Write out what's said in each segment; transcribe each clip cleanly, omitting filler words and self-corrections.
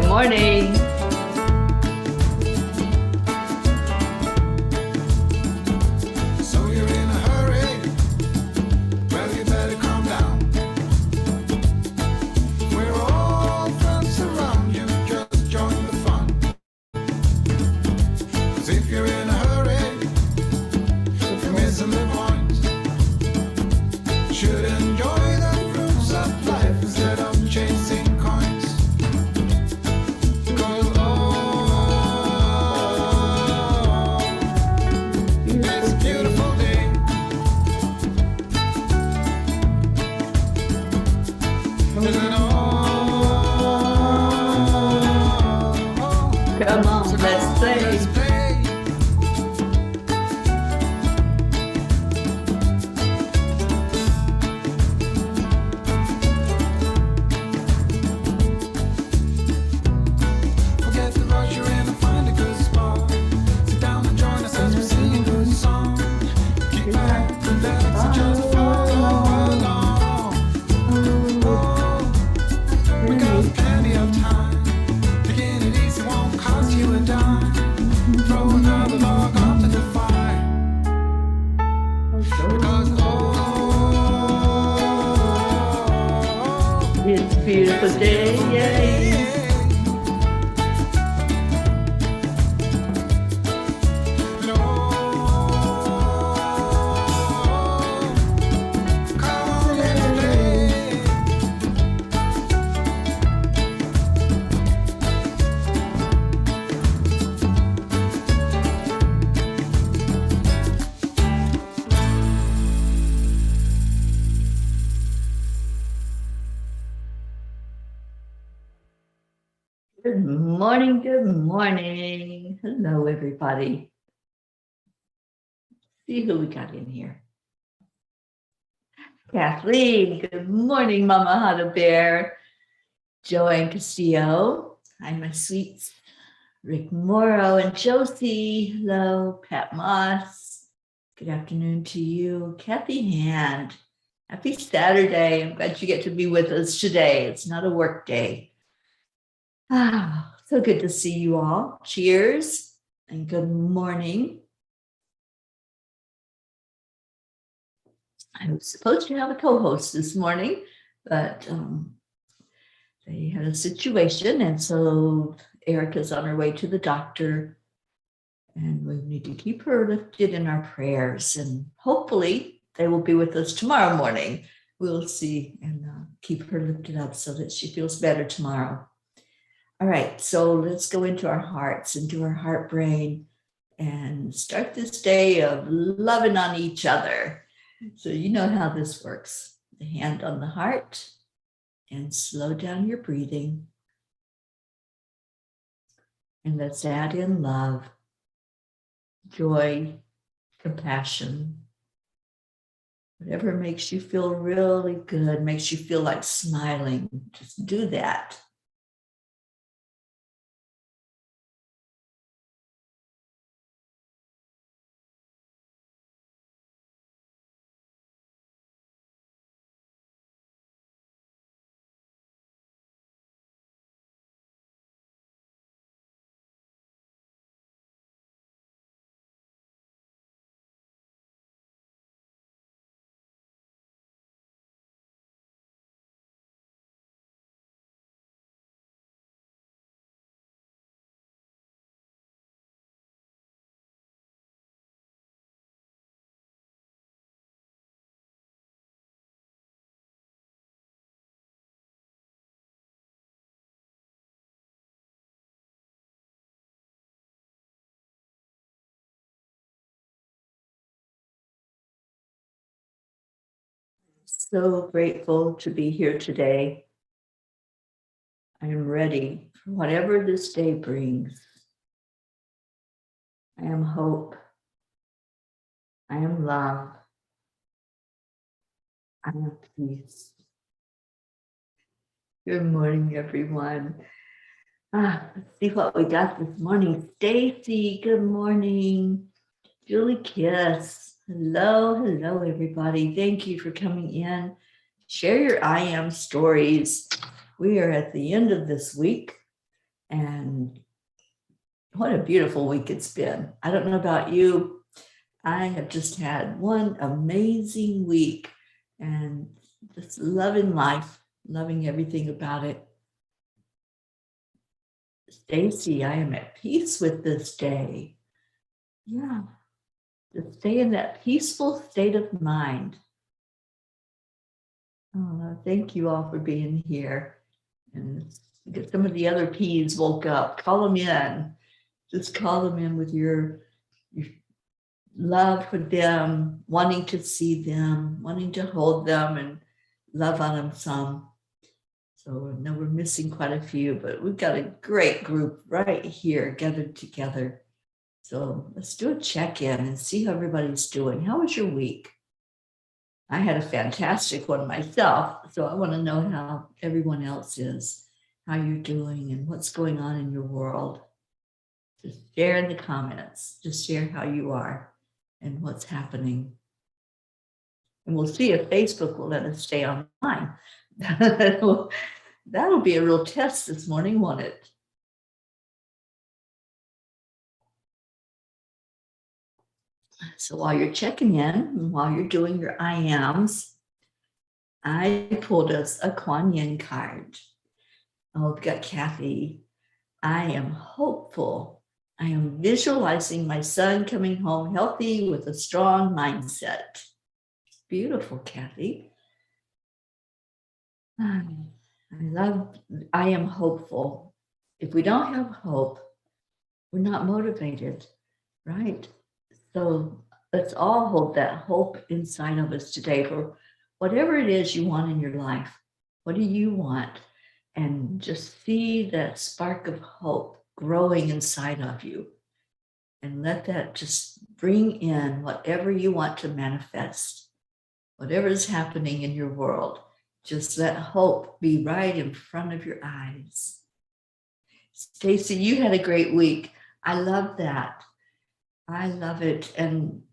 morning. So you're in a hurry? Well, you better calm down. We're all friends around you, just join the fun. 'Cause if you're in a hurry, you're missing the point. Should enjoy the fruits of life instead of chasing coins. 'Cause it's a beautiful day. Isn't Come on, let's play. Let's play. Forget the rush you're in and find a good spot. Sit down and join us as we sing a good song. Keep back, relax, and just follow along. Oh, we got plenty of time. Taking it easy won't cost you a dime. Throw another log onto the fire. Because It's a beautiful day, yay. Come on, let's play. Good morning, good morning. Hello, everybody. See who we got in here. Kathleen, good morning, Mama Hada Bear. Joy and Castillo. Hi, my sweets. Rick Morrow and Josie. Hello, Pat Moss. Good afternoon to you. Kathy Hand. Happy Saturday. I'm glad you get to be with us today. It's not a work day. Ah, so good to see you all. Cheers and good morning. I was supposed to have a co-host this morning, but they had a situation, and so Erica's on her way to the doctor, and we need to keep her lifted in our prayers, and hopefully they will be with us tomorrow morning. We'll see, and keep her lifted up so that she feels better tomorrow. All right, so let's go into our hearts, into our heart brain, and start this day of loving on each other. So you know how this works. The hand on the heart, and slow down your breathing. And let's add in love, joy, compassion. Whatever makes you feel really good, makes you feel like smiling, just do that. So grateful to be here today. I am ready for whatever this day brings. I am hope. I am love. I am peace. Good morning, everyone. Let's see what we got this morning. Stacy, good morning. Julie Kiss. Hello, everybody. Thank you for coming in. Share your I am stories. We are at the end of this week, And what a beautiful week it's been. I don't know about you. I have just had one amazing week and just loving life, loving everything about it. Stacy, I am at peace with this day. Yeah, to stay in that peaceful state of mind. Oh, thank you all for being here. And get some of the other P's woke up. Call them in. Just call them in with your love for them, wanting to see them, wanting to hold them and love on them some. So I know we're missing quite a few, but we've got a great group right here gathered together. So let's do a check-in and see how everybody's doing. How was your week? I had a fantastic one myself, so I want to know how everyone else is, how you're doing and what's going on in your world. Just share in the comments, just share how you are and what's happening. And we'll see if Facebook will let us stay online. That'll be a real test this morning, won't it? So while you're checking in, and while you're doing your I ams, I pulled us a Kuan Yin card. Oh, we've got Kathy. I am hopeful. I am visualizing my son coming home healthy with a strong mindset. Beautiful, Kathy. I am hopeful. If we don't have hope, we're not motivated, right? So let's all hold that hope inside of us today for whatever it is you want in your life. What do you want? And just see that spark of hope growing inside of you. And let that just bring in whatever you want to manifest, whatever is happening in your world. Just let hope be right in front of your eyes. Stacy, you had a great week. I love that. I love it. And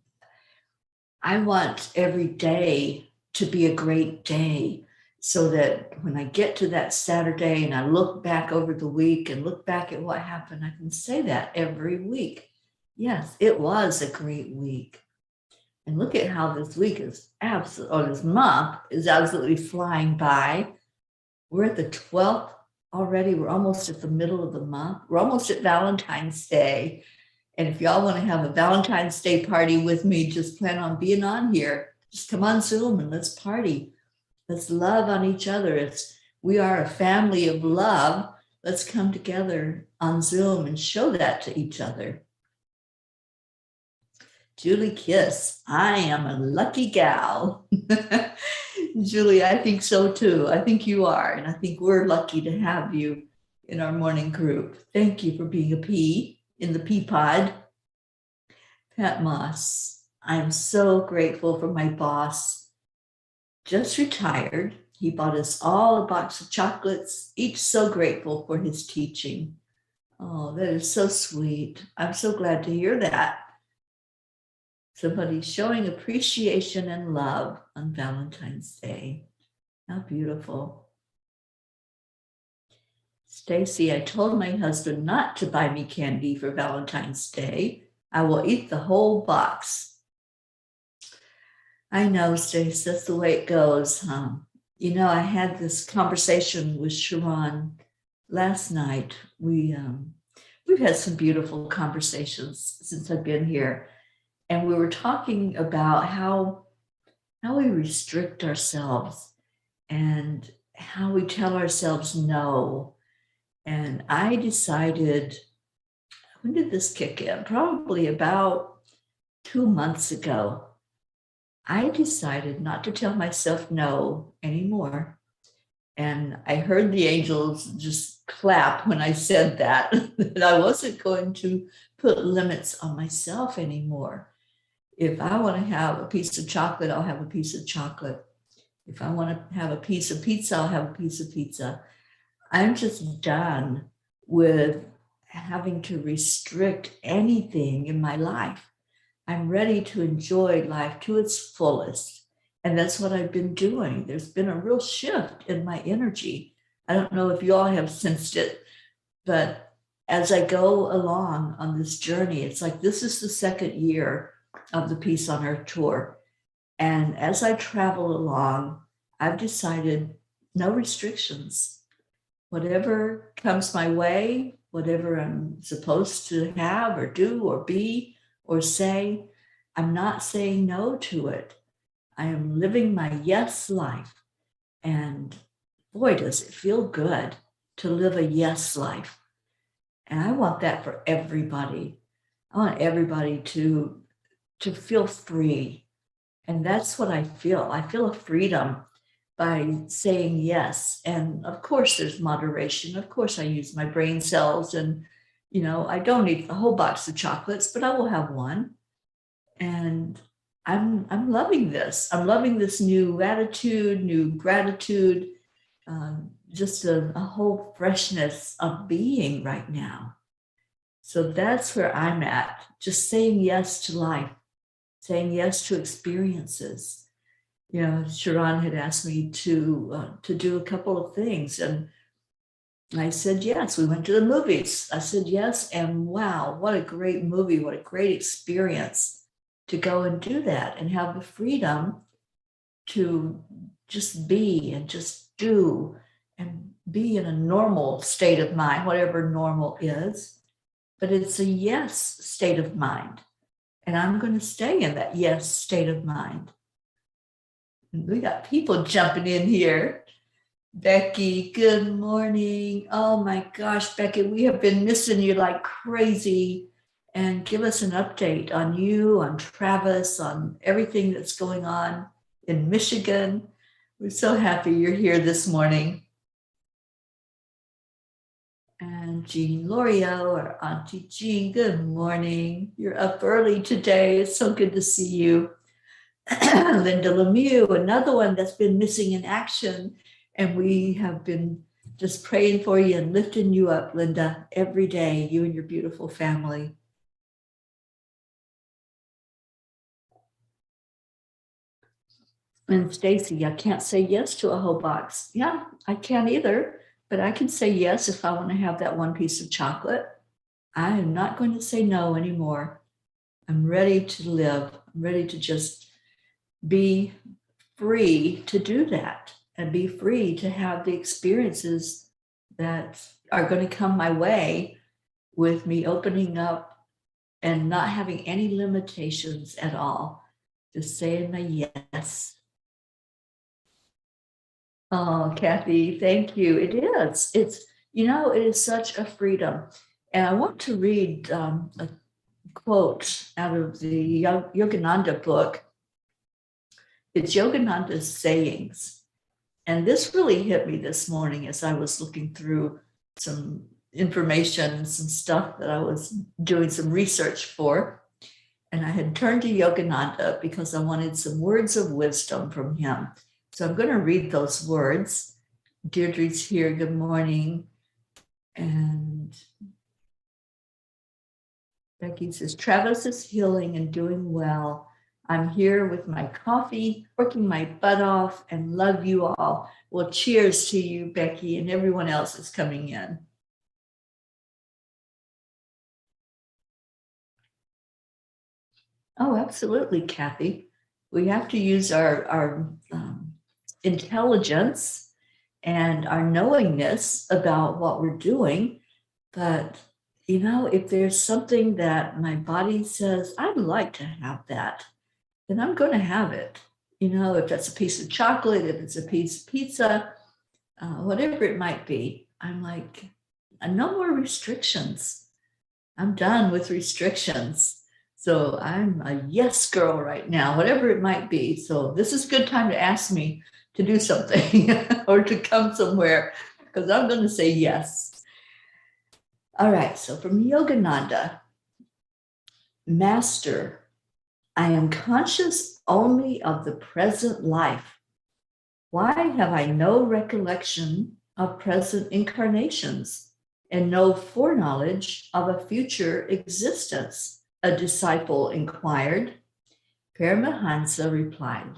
I want every day to be a great day so that when I get to that Saturday and I look back over the week and look back at what happened, I can say that every week. Yes, it was a great week. And look at how this week is this month is absolutely flying by. We're at the 12th already. We're almost at the middle of the month. We're almost at Valentine's Day. And if y'all want to have a Valentine's Day party with me, just plan on being on here. Just come on Zoom and let's party. Let's love on each other. We are a family of love. Let's come together on Zoom and show that to each other. Julie Kiss, I am a lucky gal. Julie, I think so too. I think you are. And I think we're lucky to have you in our morning group. Thank you for being a P in the peapod. Pat Moss, I'm so grateful for my boss. Just retired. He bought us all a box of chocolates, each so grateful for his teaching. Oh, that is so sweet. I'm so glad to hear that. Somebody showing appreciation and love on Valentine's Day. How beautiful. Stacy, I told my husband not to buy me candy for Valentine's Day. I will eat the whole box. I know, Stacy, that's the way it goes, huh? You know, I had this conversation with Sharon last night. We've had some beautiful conversations since I've been here. And we were talking about how we restrict ourselves and how we tell ourselves no. And I decided, when did this kick in? Probably about 2 months ago. I decided not to tell myself no anymore. And I heard the angels just clap when I said that, that I wasn't going to put limits on myself anymore. If I want to have a piece of chocolate, I'll have a piece of chocolate. If I want to have a piece of pizza, I'll have a piece of pizza. I'm just done with having to restrict anything in my life. I'm ready to enjoy life to its fullest. And that's what I've been doing. There's been a real shift in my energy. I don't know if you all have sensed it, but as I go along on this journey, it's like this is the second year of the Peace on Earth tour. And as I travel along, I've decided no restrictions. Whatever comes my way, whatever I'm supposed to have or do or be or say, I'm not saying no to it. I am living my yes life. And boy, does it feel good to live a yes life. And I want that for everybody. I want everybody to feel free. And that's what I feel. I feel a freedom by saying yes. And of course, there's moderation. Of course, I use my brain cells and, I don't eat a whole box of chocolates, but I will have one. And I'm loving this. I'm loving this new attitude, new gratitude, just a whole freshness of being right now. So that's where I'm at, just saying yes to life, saying yes to experiences. Sharon had asked me to do a couple of things, and I said yes. We went to the movies. I said yes, and wow, what a great movie, what a great experience to go and do that and have the freedom to just be and just do and be in a normal state of mind, whatever normal is. But it's a yes state of mind. And I'm going to stay in that yes state of mind. And we got people jumping in here. Becky, good morning. Oh my gosh, Becky, we have been missing you like crazy. And give us an update on you, on Travis, on everything that's going on in Michigan. We're so happy you're here this morning. And Jean Lorio, or Auntie Jean, good morning. You're up early today. It's so good to see you. Linda Lemieux, another one that's been missing in action. And we have been just praying for you and lifting you up, Linda, every day, you and your beautiful family. And Stacy, I can't say yes to a whole box. Yeah, I can't either, but I can say yes if I want to have that one piece of chocolate. I am not going to say no anymore. I'm ready to live. I'm ready to just be free to do that and be free to have the experiences that are going to come my way with me opening up and not having any limitations at all. Just saying my yes. Oh, Kathy, thank you. It is. It is such a freedom. And I want to read a quote out of the Yogananda book. It's Yogananda's sayings. And this really hit me this morning as I was looking through some information, some stuff that I was doing some research for. And I had turned to Yogananda because I wanted some words of wisdom from him. So I'm going to read those words. Deirdre's here. Good morning. And Becky says, Travis is healing and doing well. I'm here with my coffee, working my butt off, and love you all. Well, cheers to you, Becky, and everyone else is coming in. Oh, absolutely, Kathy. We have to use our intelligence and our knowingness about what we're doing. But, if there's something that my body says, I'd like to have that, then I'm going to have it. If that's a piece of chocolate, if it's a piece of pizza, whatever it might be, I'm like, no more restrictions. I'm done with restrictions. So I'm a yes girl right now, whatever it might be. So this is a good time to ask me to do something or to come somewhere, because I'm going to say yes. All right. So from Yogananda, Master, I am conscious only of the present life. Why have I no recollection of present incarnations and no foreknowledge of a future existence? A disciple inquired. Paramahansa replied,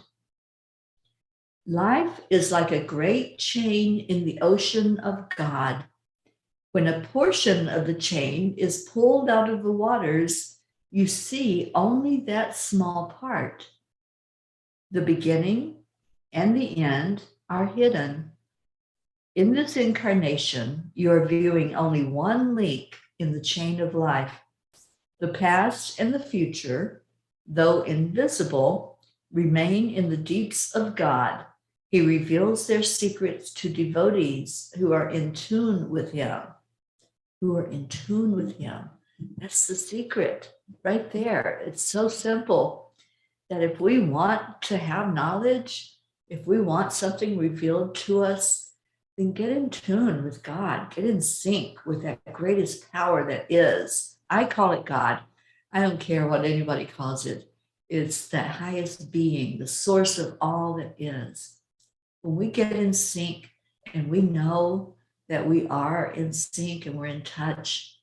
life is like a great chain in the ocean of God. When a portion of the chain is pulled out of the waters, you see only that small part. The beginning and the end are hidden. In this incarnation, you are viewing only one link in the chain of life. The past and the future, though invisible, remain in the deeps of God. He reveals their secrets to devotees who are in tune with Him. Who are in tune with Him. That's the secret right there. It's so simple that if we want to have knowledge, if we want something revealed to us, then get in tune with God, get in sync with that greatest power that is. I call it God. I don't care what anybody calls it. It's that highest being, the source of all that is. When we get in sync and we know that we are in sync and we're in touch,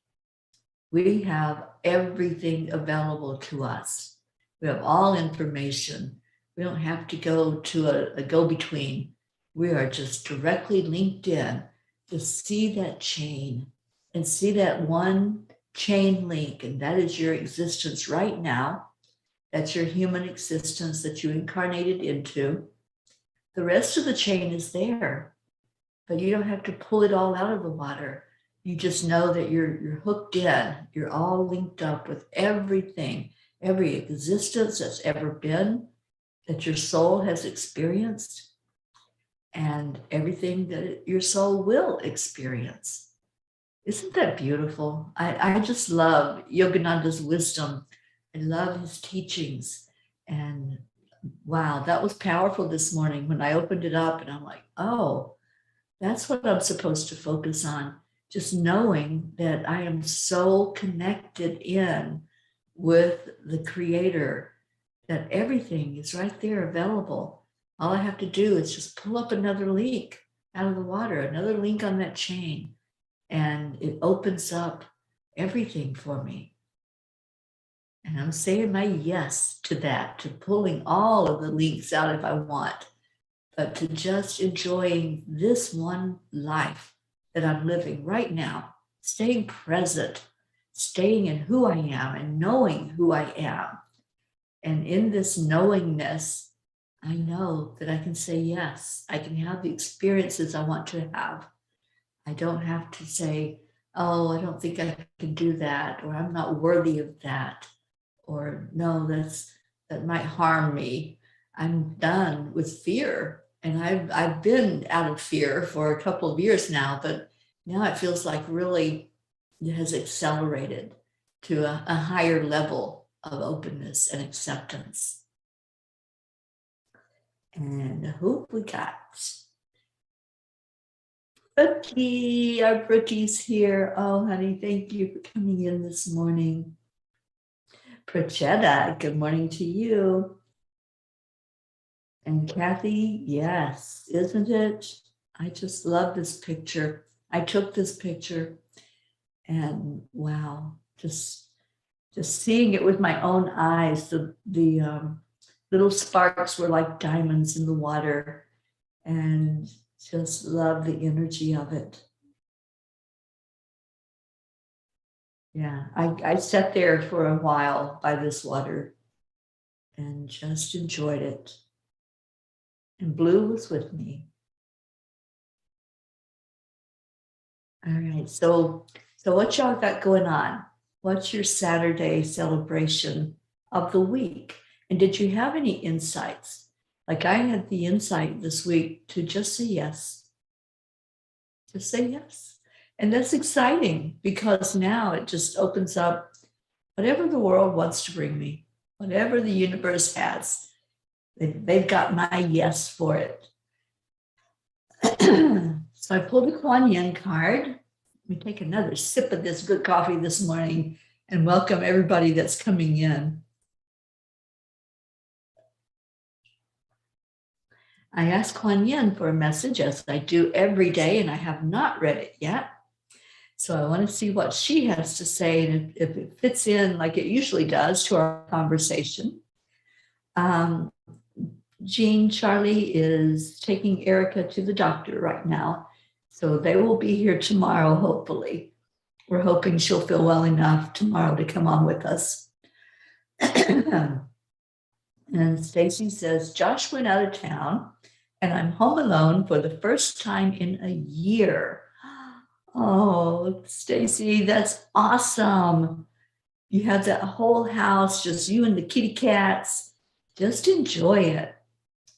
we have everything available to us. We have all information. We don't have to go to a go-between. We are just directly linked in to see that chain and see that one chain link, and that is your existence right now. That's your human existence that you incarnated into. The rest of the chain is there, but you don't have to pull it all out of the water. You just know that you're hooked in. You're all linked up with everything, every existence that's ever been, that your soul has experienced, and everything that your soul will experience. Isn't that beautiful? I just love Yogananda's wisdom. I love his teachings. And wow, that was powerful this morning when I opened it up and I'm like, oh, that's what I'm supposed to focus on. Just knowing that I am so connected in with the Creator, that everything is right there available. All I have to do is just pull up another link out of the water, another link on that chain, and it opens up everything for me. And I'm saying my yes to that, to pulling all of the links out if I want, but to just enjoying this one life that I'm living right now, staying present, staying in who I am and knowing who I am. And in this knowingness, I know that I can say yes. I can have the experiences I want to have. I don't have to say, oh, I don't think I can do that, or I'm not worthy of that, or no, that might harm me. I'm done with fear. And I've been out of fear for a couple of years now, but now it feels like really it has accelerated to a higher level of openness and acceptance. And who have we got? Brookie, our Brookie's here. Oh, honey, thank you for coming in this morning. Prochetta, good morning to you. And Kathy, yes, isn't it? I just love this picture. I took this picture and wow, just seeing it with my own eyes, the little sparks were like diamonds in the water, and just love the energy of it. Yeah, I sat there for a while by this water and just enjoyed it. And Blue was with me. All right, so what y'all got going on? What's your Saturday celebration of the week? And did you have any insights? Like I had the insight this week to just say yes. Just say yes. And that's exciting because now it just opens up whatever the world wants to bring me, whatever the universe has. They've got my yes for it. So I pulled a Kuan Yin card. Let me take another sip of this good coffee this morning and welcome everybody that's coming in. I asked Kuan Yin for a message, as I do every day, and I have not read it yet. So I want to see what she has to say and if it fits in like it usually does to our conversation. Jean Charlie is taking Erika to the doctor right now. So they will be here tomorrow, hopefully. We're hoping she'll feel well enough tomorrow to come on with us. And Stacy says, Josh went out of town and I'm home alone for the first time in a year. Oh, Stacy, that's awesome. You have that whole house, just you and the kitty cats. Just enjoy it.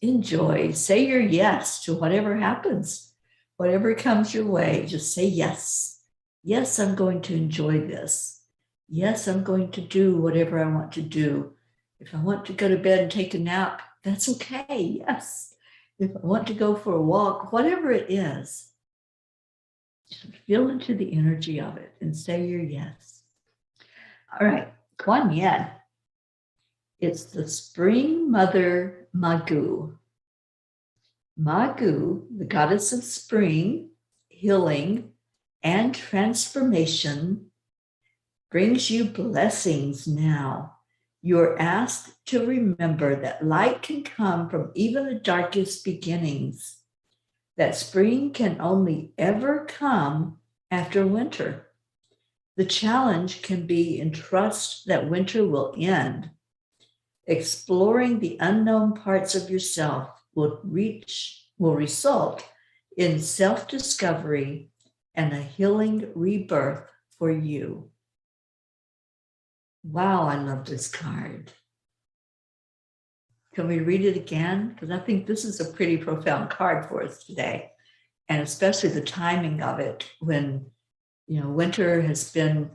Enjoy. Say your yes to whatever happens, whatever comes your way. Just say yes. Yes, I'm going to enjoy this. Yes, I'm going to do whatever I want to do. If I want to go to bed and take a nap, that's okay. Yes. If I want to go for a walk, whatever it is, just feel into the energy of it and say your yes. All right, Kuan Yin. It's the spring mother Magu. Magu, the goddess of spring, healing, and transformation, brings you blessings now. You're asked to remember that light can come from even the darkest beginnings, that spring can only ever come after winter. The challenge can be in trust that winter will end. Exploring the unknown parts of yourself will result in self-discovery and a healing rebirth for you. Wow, I love this card. Can we read it again? Because I think this is a pretty profound card for us today, and especially the timing of it when, winter has been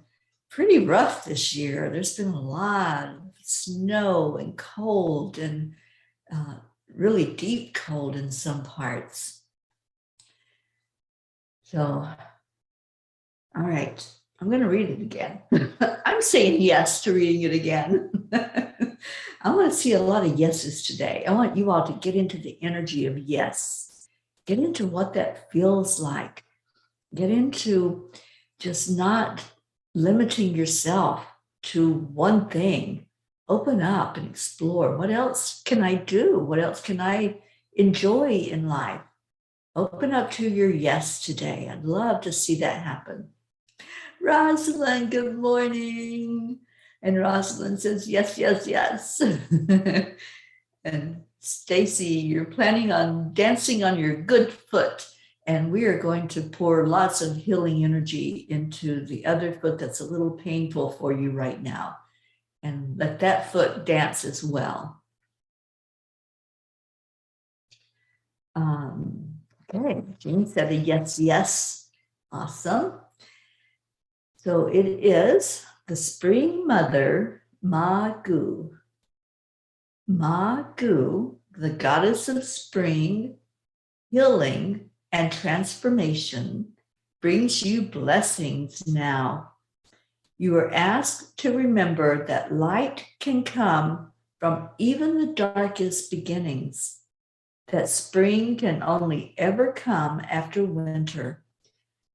pretty rough this year. There's been a lot of snow and cold and really deep cold in some parts. So, all right, I'm going to read it again. I'm saying yes to reading it again. I want to see a lot of yeses today. I want you all to get into the energy of yes. Get into what that feels like. Get into just not limiting yourself to one thing. Open up and explore. What else can I do? What else can I enjoy in life? Open up to your yes today. I'd love to see that happen. Rosalind, good morning. And Rosalind says, yes, yes, yes. And Stacy, you're planning on dancing on your good foot. And we are going to pour lots of healing energy into the other foot that's a little painful for you right now. And let that foot dance as well. Okay, Jean said a yes, yes. Awesome. So it is the spring mother, Magu. Magu, the goddess of spring, healing, and transformation, brings you blessings now. You are asked to remember that light can come from even the darkest beginnings, that spring can only ever come after winter.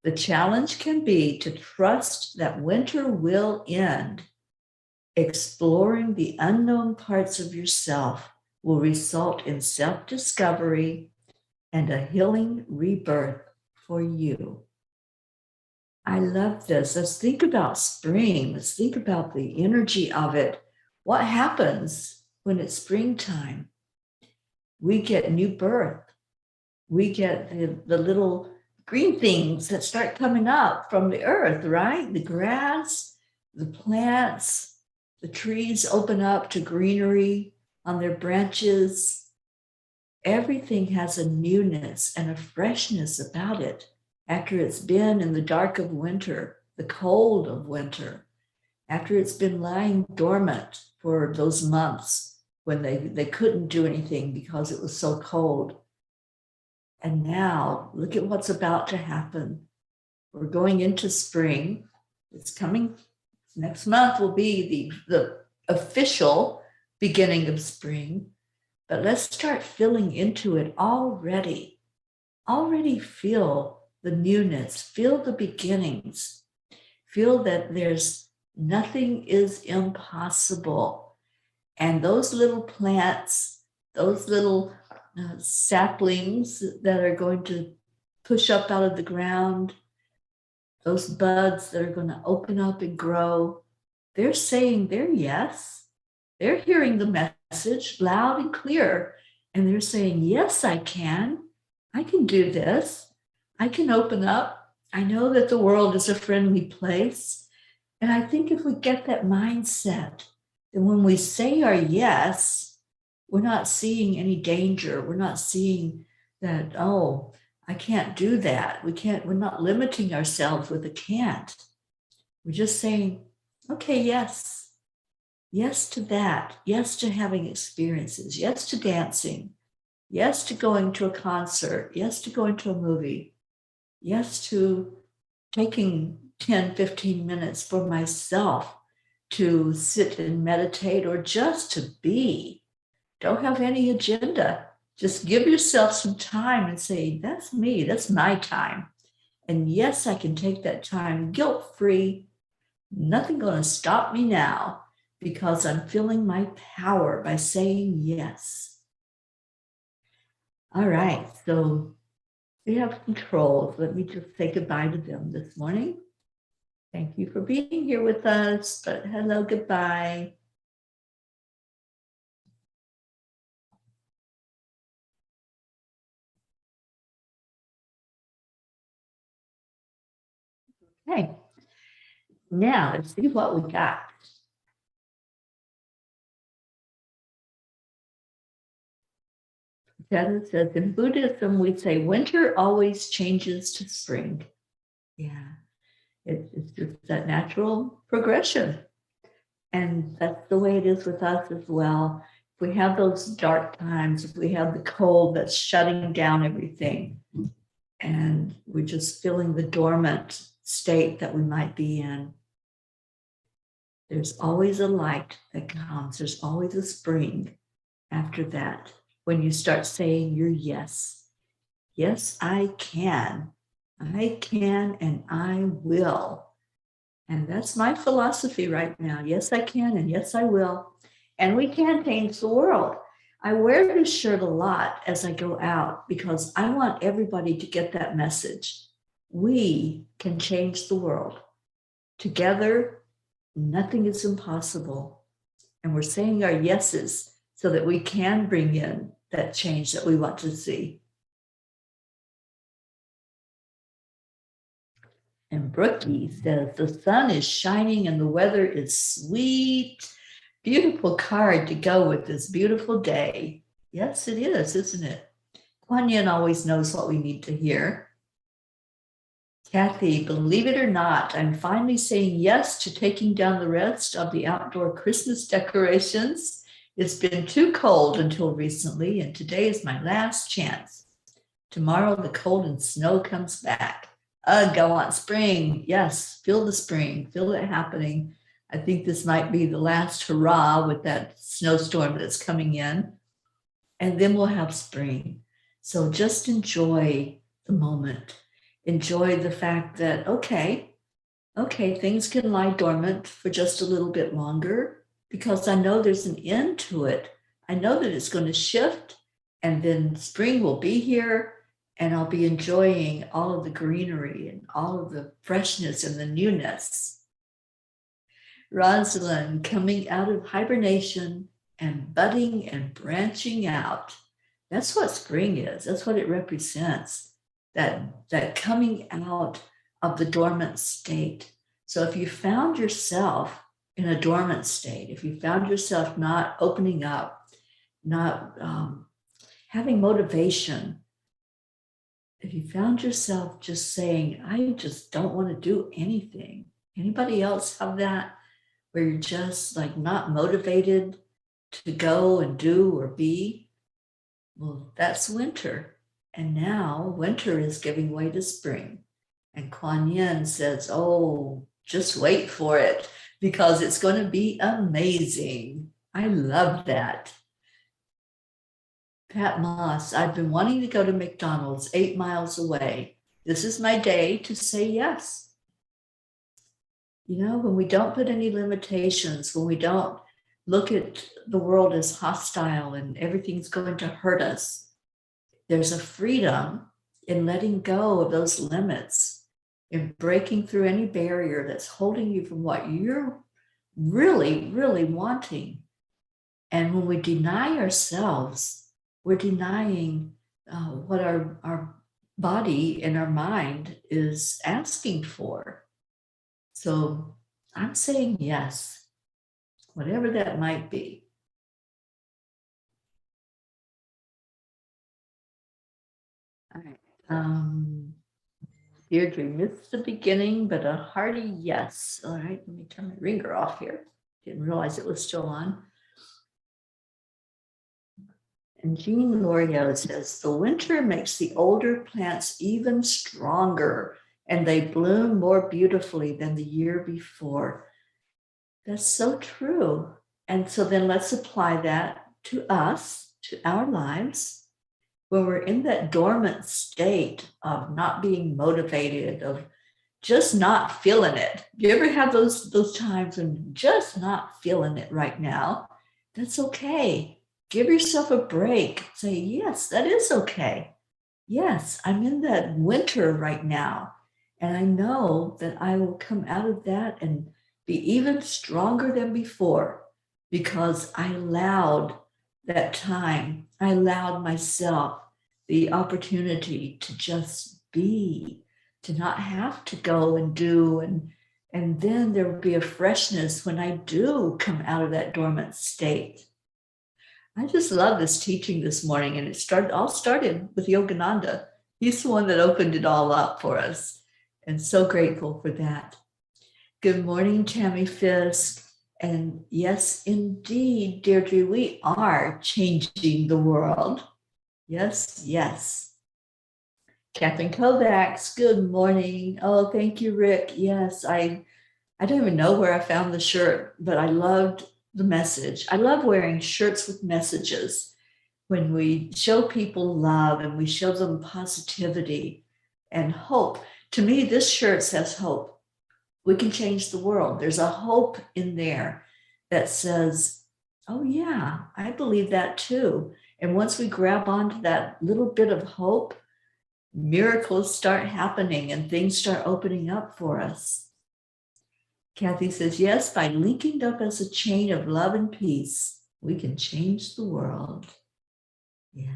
The challenge can be to trust that winter will end. Exploring the unknown parts of yourself will result in self-discovery and a healing rebirth for you. I love this. Let's think about spring. Let's think about the energy of it. What happens when it's springtime? We get new birth. We get the little green things that start coming up from the earth, right? The grass, the plants, the trees open up to greenery on their branches. Everything has a newness and a freshness about it after it's been in the dark of winter, the cold of winter, after it's been lying dormant for those months when they couldn't do anything because it was so cold. And now look at what's about to happen. We're going into spring. It's coming. Next month will be the official beginning of spring. But let's start feeling into it already. Already feel the newness. Feel the beginnings. Feel that there's nothing is impossible. And those little plants, those little saplings that are going to push up out of the ground, those buds that are going to open up and grow, they're saying their yes. They're hearing the message loud and clear. And they're saying, yes, I can. I can do this. I can open up. I know that the world is a friendly place. And I think if we get that mindset, then when we say our yes, we're not seeing any danger. We're not seeing that, oh, I can't do that. We're not limiting ourselves with a can't. We're just saying, okay, yes. Yes to that. Yes to having experiences. Yes to dancing. Yes to going to a concert. Yes to going to a movie. Yes to taking 10, 15 minutes for myself to sit and meditate or just to be. Don't have any agenda. Just give yourself some time and say, that's me, that's my time. And yes, I can take that time guilt-free. Nothing going to stop me now because I'm feeling my power by saying yes. All right, so we have controls. Let me just say goodbye to them this morning. Thank you for being here with us, but hello, goodbye. Okay, now let's see what we got. That says in Buddhism, we say winter always changes to spring. Yeah, it's just that natural progression. And that's the way it is with us as well. If we have those dark times, if we have the cold that's shutting down everything, and we're just feeling the dormant state that we might be in, there's always a light that comes. There's always a spring after that. When you start saying your yes. Yes, I can. I can and I will. And that's my philosophy right now. Yes, I can and yes, I will. And we can change the world. I wear this shirt a lot as I go out because I want everybody to get that message. We can change the world. Together, nothing is impossible. And we're saying our yeses so that we can bring in that change that we want to see. And Brookie says, the sun is shining and the weather is sweet. Beautiful card to go with this beautiful day. Yes, it is, isn't it? Kuan Yin always knows what we need to hear. Kathy, believe it or not, I'm finally saying yes to taking down the rest of the outdoor Christmas decorations. It's been too cold until recently, and today is my last chance. Tomorrow, the cold and snow comes back. Ugh, I want spring. Yes, feel the spring, feel it happening. I think this might be the last hurrah with that snowstorm that's coming in. And then we'll have spring. So just enjoy the moment. Enjoy the fact that, okay, things can lie dormant for just a little bit longer because I know there's an end to it. I know that it's going to shift and then spring will be here and I'll be enjoying all of the greenery and all of the freshness and the newness. Rosalind, coming out of hibernation and budding and branching out. That's what spring is. That's what it represents. That coming out of the dormant state. So if you found yourself in a dormant state, if you found yourself not opening up, not having motivation, if you found yourself just saying, I just don't want to do anything. Anybody else have that? Where you're just like not motivated to go and do or be? Well, that's winter. And now winter is giving way to spring. And Kuan Yin says, oh, just wait for it because it's going to be amazing. I love that. Pat Moss, I've been wanting to go to McDonald's 8 miles away. This is my day to say yes. You know, when we don't put any limitations, when we don't look at the world as hostile and everything's going to hurt us, there's a freedom in letting go of those limits, in breaking through any barrier that's holding you from what you're really, really wanting. And when we deny ourselves, we're denying what our body and our mind is asking for. So I'm saying yes, whatever that might be. All right. Deirdre missed the beginning, but a hearty yes. All right, let me turn my ringer off here. Didn't realize it was still on. And Jean Loriot says, the winter makes the older plants even stronger and they bloom more beautifully than the year before. That's so true. And so then let's apply that to us, to our lives. When we're in that dormant state of not being motivated, of just not feeling it. You ever have those times when you're just not feeling it right now? That's okay. Give yourself a break. Say, yes, that is okay. Yes, I'm in that winter right now. And I know that I will come out of that and be even stronger than before because I allowed that time. I allowed myself the opportunity to just be, to not have to go and do. And then there will be a freshness when I do come out of that dormant state. I just love this teaching this morning. And it all started with Yogananda. He's the one that opened it all up for us. And so grateful for that. Good morning, Tammy Fisk. And yes, indeed, Deirdre, we are changing the world. Yes, yes. Catherine Kovacs, good morning. Oh, thank you, Rick. Yes, I don't even know where I found the shirt, but I loved the message. I love wearing shirts with messages when we show people love and we show them positivity and hope. To me, this shirt says hope. We can change the world. There's a hope in there that says, oh yeah, I believe that too. And once we grab onto that little bit of hope, miracles start happening and things start opening up for us. Kathy says, yes, by linking up as a chain of love and peace, we can change the world. Yeah.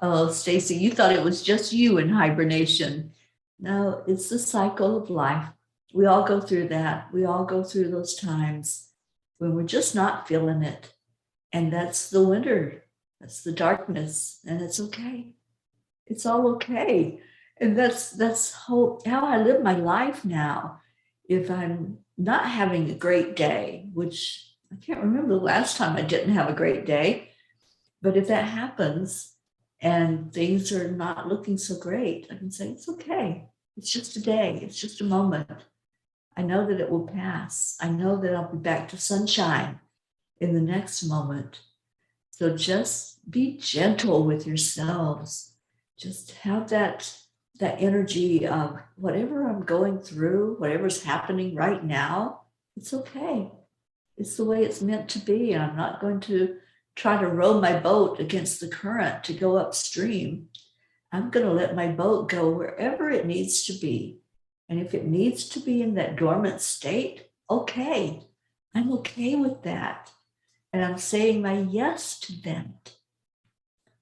Oh, Stacy, you thought it was just you in hibernation. No, it's the cycle of life. We all go through that. We all go through those times when we're just not feeling it. And that's the winter. That's the darkness. And it's okay. It's all okay. And that's how I live my life now. If I'm not having a great day, which I can't remember the last time I didn't have a great day, but if that happens and things are not looking so great, I can say, it's okay. It's just a day. It's just a moment. I know that it will pass. I know that I'll be back to sunshine in the next moment. So just be gentle with yourselves. Just have that energy of whatever I'm going through, whatever's happening right now, it's okay. It's the way it's meant to be. I'm not going to try to row my boat against the current to go upstream. I'm going to let my boat go wherever it needs to be. And if it needs to be in that dormant state, okay. I'm okay with that. And I'm saying my yes to that.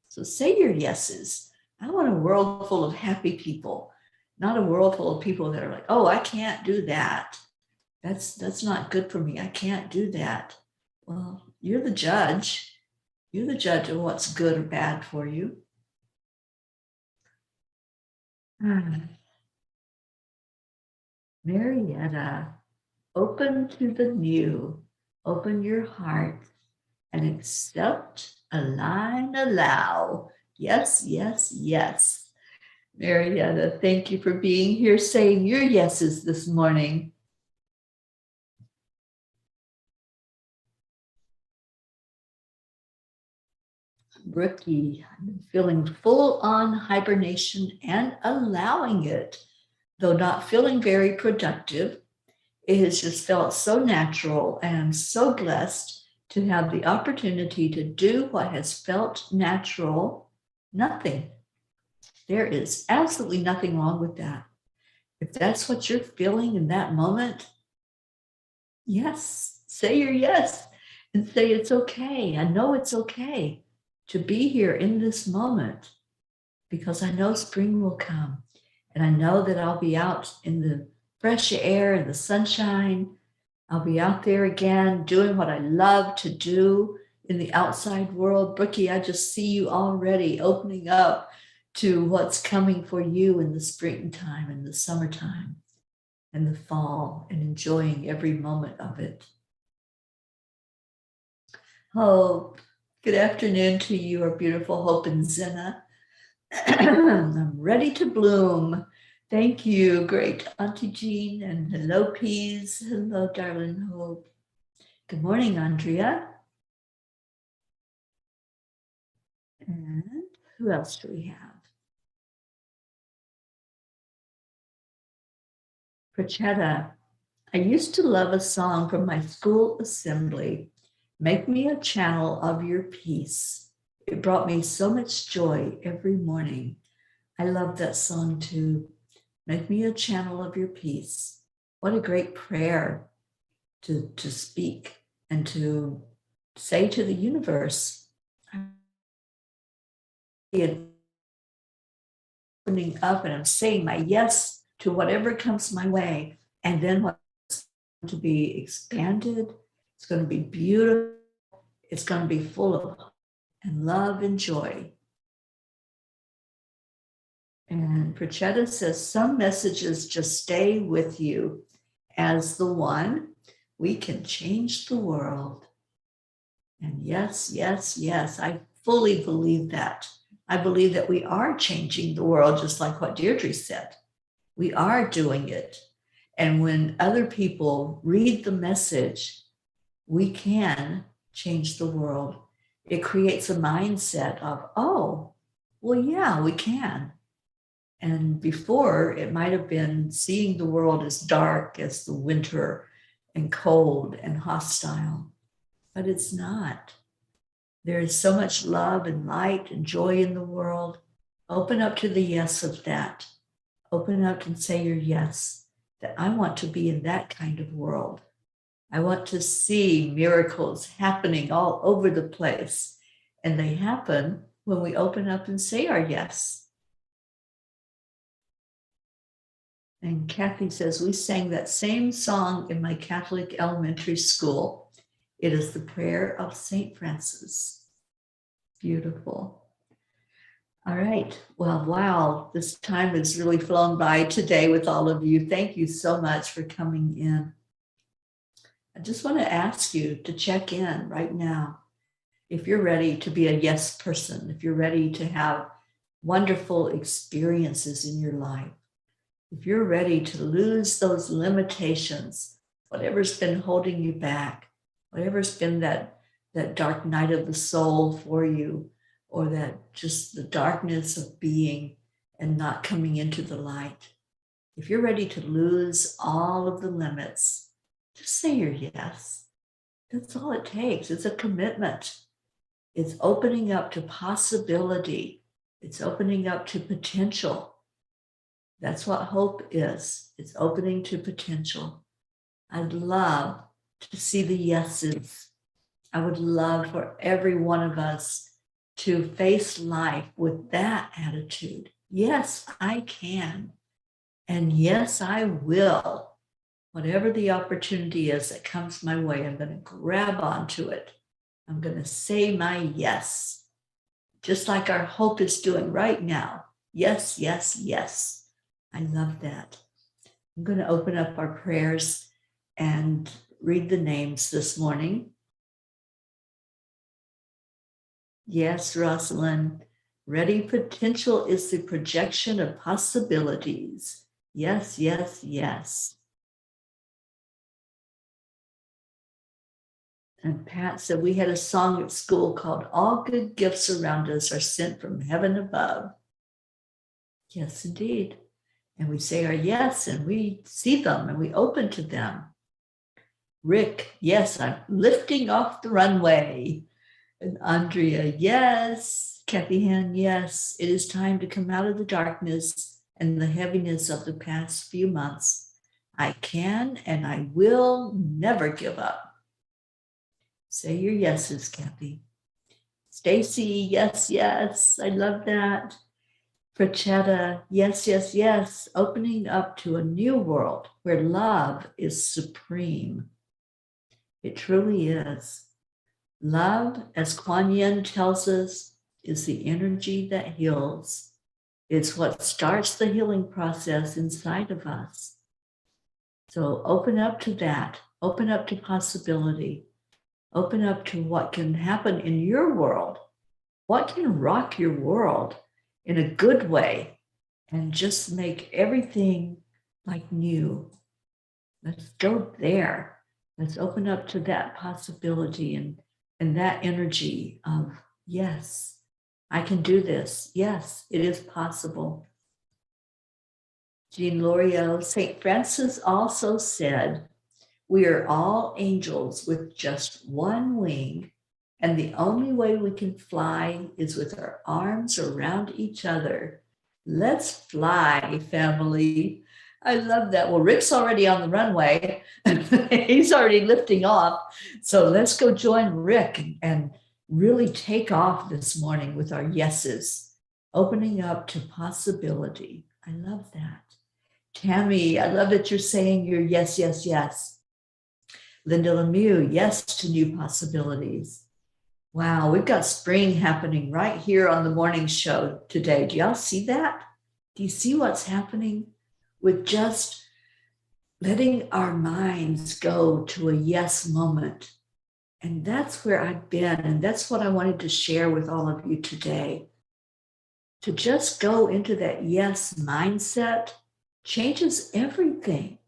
So say your yeses. I want a world full of happy people, not a world full of people that are like, oh, I can't do that. That's not good for me. I can't do that. Well, you're the judge. You're the judge of what's good or bad for you. Marietta, open to the new. Open your heart and accept, align, allow. Yes, yes, yes. Marietta, thank you for being here, saying your yeses this morning. Brookie, I'm feeling full on hibernation and allowing it, though not feeling very productive. It has just felt so natural, and I'm so blessed to have the opportunity to do what has felt natural, nothing. There is absolutely nothing wrong with that. If that's what you're feeling in that moment, yes, say your yes and say it's okay. I know it's okay to be here in this moment because I know spring will come and I know that I'll be out in the fresh air and the sunshine. I'll be out there again doing what I love to do in the outside world. Brookie, I just see you already opening up to what's coming for you in the springtime and the summertime and the fall and enjoying every moment of it. Hope, good afternoon to you, our beautiful Hope and Zena. I'm ready to bloom. Thank you, great Auntie Jean, and hello, Peas. Hello, darling Hope. Good morning, Andrea. And who else do we have? Prachetta. I used to love a song from my school assembly, Make Me a Channel of Your Peace. It brought me so much joy every morning. I love that song too. Make me a channel of your peace. What a great prayer to speak and to say to the universe. Opening up and I'm saying my yes to whatever comes my way. And then what's going to be expanded, it's going to be beautiful, it's going to be full of and love and joy. And Prachetta says, some messages just stay with you as the one. We can change the world. And yes, yes, yes, I fully believe that. I believe that we are changing the world, just like what Deirdre said. We are doing it. And when other people read the message, we can change the world. It creates a mindset of, oh, well, yeah, we can. And before, it might have been seeing the world as dark as the winter and cold and hostile, but it's not. There is so much love and light and joy in the world. Open up to the yes of that. Open up and say your yes, that I want to be in that kind of world. I want to see miracles happening all over the place. And they happen when we open up and say our yes. And Kathy says, we sang that same song in my Catholic elementary school. It is the prayer of St. Francis. Beautiful. All right. Well, wow, this time has really flown by today with all of you. Thank you so much for coming in. I just want to ask you to check in right now. If you're ready to be a yes person, if you're ready to have wonderful experiences in your life, if you're ready to lose those limitations, whatever's been holding you back, whatever's been that dark night of the soul for you, or that just the darkness of being and not coming into the light. If you're ready to lose all of the limits, just say your yes. That's all it takes. It's a commitment. It's opening up to possibility. It's opening up to potential. That's what hope is. It's opening to potential. I'd love to see the yeses. I would love for every one of us to face life with that attitude. Yes, I can. And yes, I will. Whatever the opportunity is that comes my way, I'm going to grab onto it. I'm going to say my yes. Just like our hope is doing right now. Yes, yes, yes. I love that. I'm going to open up our prayers and read the names this morning. Yes, Rosalind. Ready potential is the projection of possibilities. Yes, yes, yes. And Pat said we had a song at school called All Good Gifts Around Us Are Sent from Heaven Above. Yes, indeed. And we say our yes, and we see them, and we open to them. Rick, yes, I'm lifting off the runway. And Andrea, yes. Kathy Han, yes, it is time to come out of the darkness and the heaviness of the past few months. I can and I will never give up. Say your yeses, Kathy. Stacy, yes, yes, I love that. Prachetta, yes, yes, yes, opening up to a new world where love is supreme. It truly is. Love, as Kuan Yin tells us, is the energy that heals. It's what starts the healing process inside of us. So open up to that. Open up to possibility. Open up to what can happen in your world. What can rock your world in a good way and just make everything like new. Let's go there. Let's open up to that possibility and that energy of, yes, I can do this. Yes, it is possible. Jean Loriot, St. Francis also said, we are all angels with just one wing, and the only way we can fly is with our arms around each other. Let's fly, family. I love that. Well, Rick's already on the runway. He's already lifting off. So let's go join Rick and really take off this morning with our yeses, opening up to possibility. I love that. Tammy, I love that you're saying your yes, yes, yes. Linda Lemieux, yes to new possibilities. Wow, we've got spring happening right here on the morning show today. Do y'all see that? Do you see what's happening with just letting our minds go to a yes moment? And that's where I've been. And that's what I wanted to share with all of you today. To just go into that yes mindset changes everything.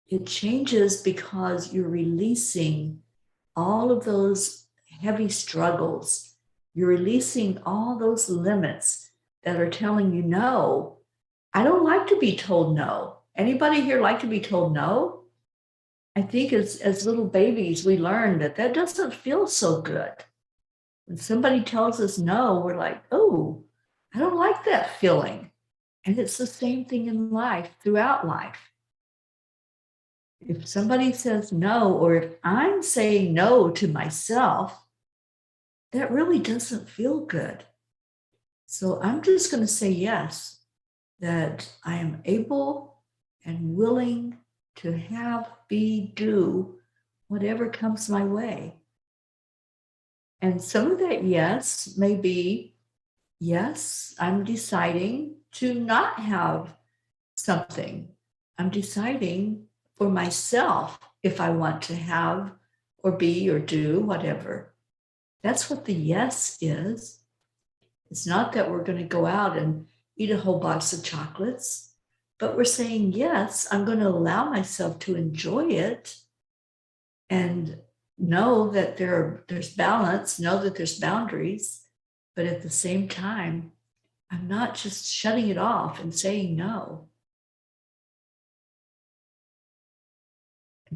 It changes because you're releasing all of those heavy struggles. You're releasing all those limits that are telling you no. I don't like to be told no. Anybody here like to be told no? I think as little babies, we learn that doesn't feel so good. When somebody tells us no, we're like, oh, I don't like that feeling. And it's the same thing in life, throughout life. If somebody says no, or if I'm saying no to myself, that really doesn't feel good. So I'm just going to say yes, that I am able and willing to have, be, do whatever comes my way. And some of that yes may be, yes, I'm deciding to not have something. I'm deciding for myself if I want to have or be or do whatever. That's what the yes is. It's not that we're going to go out and eat a whole box of chocolates, but we're saying, yes, I'm going to allow myself to enjoy it and know that there's balance, know that there's boundaries, but at the same time, I'm not just shutting it off and saying no.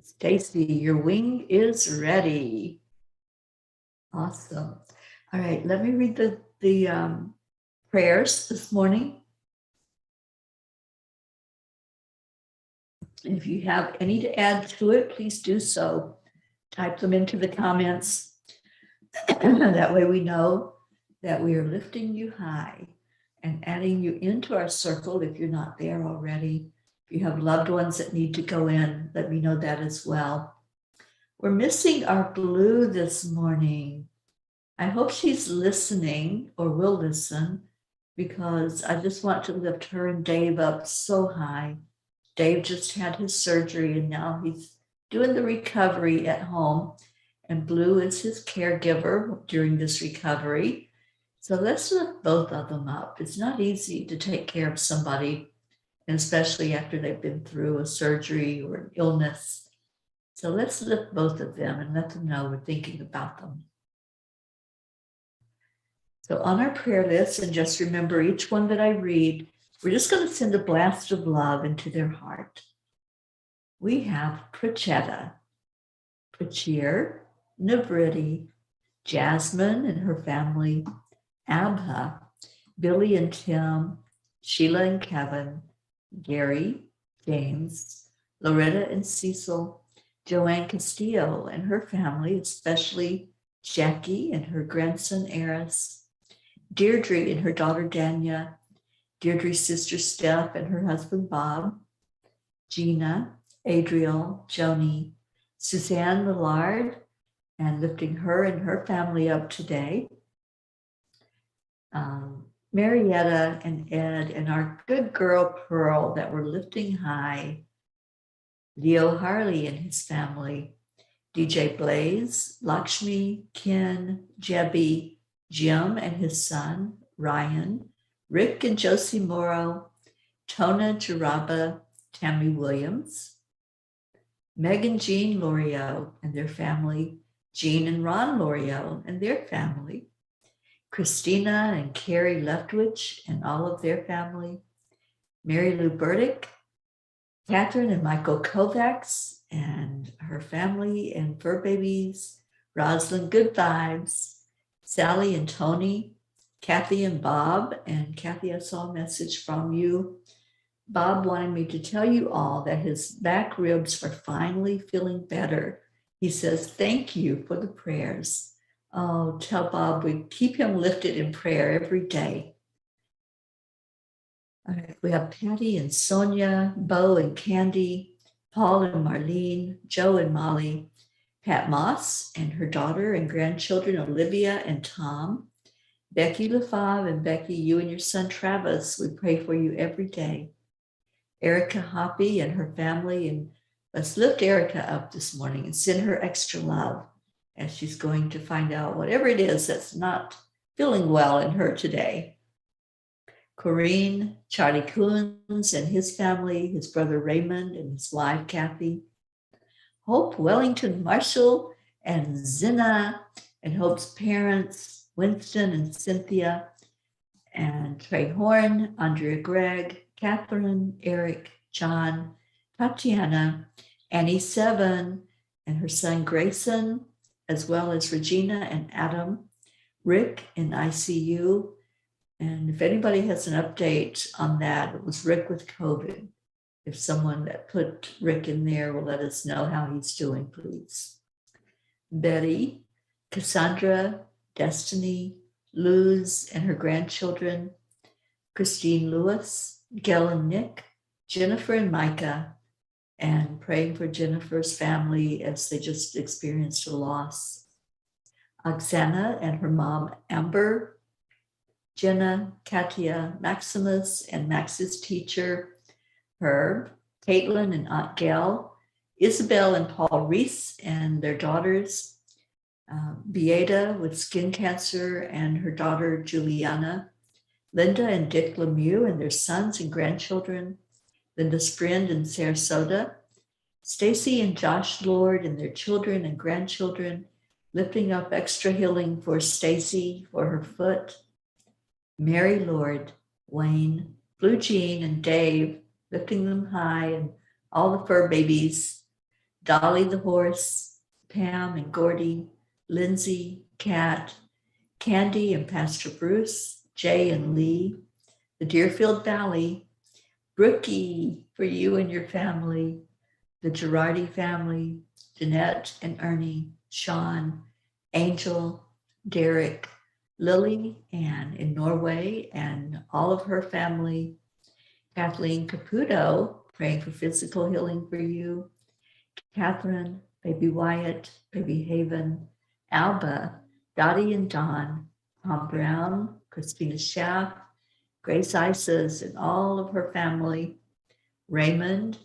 Stacy, your wing is ready. Awesome. All right, let me read the prayers this morning. And if you have any to add to it, please do so. Type them into the comments. That way we know that we are lifting you high and adding you into our circle if you're not there already. If you have loved ones that need to go in, let me know that as well. We're missing our Blue this morning. I hope she's listening or will listen, because I just want to lift her and Dave up so high. Dave just had his surgery and now he's doing the recovery at home, and Blue is his caregiver during this recovery. So let's lift both of them up. It's not easy to take care of somebody, and especially after they've been through a surgery or an illness. So let's lift both of them and let them know we're thinking about them. So on our prayer list, and just remember each one that I read, we're just going to send a blast of love into their heart. We have Prachetta, Prachir, Navriti, Jasmine and her family, Abha, Billy and Tim, Sheila and Kevin, Gary, James, Loretta and Cecil, Joanne Castillo and her family, especially Jackie and her grandson Eris, Deirdre and her daughter Danya, Deirdre's sister Steph and her husband Bob, Gina, Adriel, Joni, Suzanne Millard, and lifting her and her family up today. Marietta and Ed and our good girl Pearl that we're lifting high. Leo Harley and his family. DJ Blaze, Lakshmi, Ken, Jebby, Jim and his son, Ryan, Rick and Josie Morrow, Tona Jaraba, Tammy Williams, Megan Jean Lorio and their family, Jean and Ron Lorio and their family, Christina and Carrie Leftwich and all of their family, Mary Lou Burdick, Catherine and Michael Kovacs and her family and fur babies, Rosalind Good Vibes, Sally and Tony, Kathy and Bob. And Kathy, I saw a message from you. Bob wanted me to tell you all that his back ribs are finally feeling better. He says, thank you for the prayers. Oh, tell Bob we keep him lifted in prayer every day. All right, we have Patty and Sonia, Bo and Candy, Paul and Marlene, Joe and Molly, Pat Moss and her daughter and grandchildren, Olivia and Tom, Becky LaFave and Becky, you and your son Travis, we pray for you every day. Erika Hoppe and her family, and let's lift Erika up this morning and send her extra love as she's going to find out whatever it is that's not feeling well in her today. Corinne, Charlie Coons and his family, his brother Raymond and his wife Kathy, Hope, Wellington, Marshall, and Zina, and Hope's parents, Winston and Cynthia, and Trey Horn, Andrea Gregg, Catherine, Eric, John, Tatiana, Annie Seven, and her son Grayson, as well as Regina and Adam, Rick in ICU. And if anybody has an update on that, it was Rick with COVID. If someone that put Rick in there will let us know how he's doing, please. Betty, Cassandra, Destiny, Luz and her grandchildren, Christine Lewis, Gail and Nick, Jennifer and Micah, and praying for Jennifer's family as they just experienced a loss. Oksana and her mom, Amber, Jenna, Katia, Maximus, and Max's teacher, Herb, Caitlin and Aunt Gail, Isabel and Paul Reese and their daughters, Beata with skin cancer and her daughter, Juliana, Linda and Dick Lemieux and their sons and grandchildren, Linda's friend in Sarasota, Stacy and Josh Lord and their children and grandchildren, lifting up extra healing for Stacy for her foot, Mary Lord, Wayne, Blue Jean and Dave, lifting them high, and all the fur babies, Dolly the horse, Pam and Gordy, Lindsay, Kat, Candy and Pastor Bruce, Jay and Lee, the Deerfield Valley, Brookie for you and your family, the Girardi family, Jeanette and Ernie, Sean, Angel, Derek, Lily, Ann in Norway, and all of her family, Kathleen Caputo, praying for physical healing for you, Catherine, baby Wyatt, baby Haven, Alba, Dottie and Don, Tom Brown, Christina Schaff, Grace Isis and all of her family, Raymond,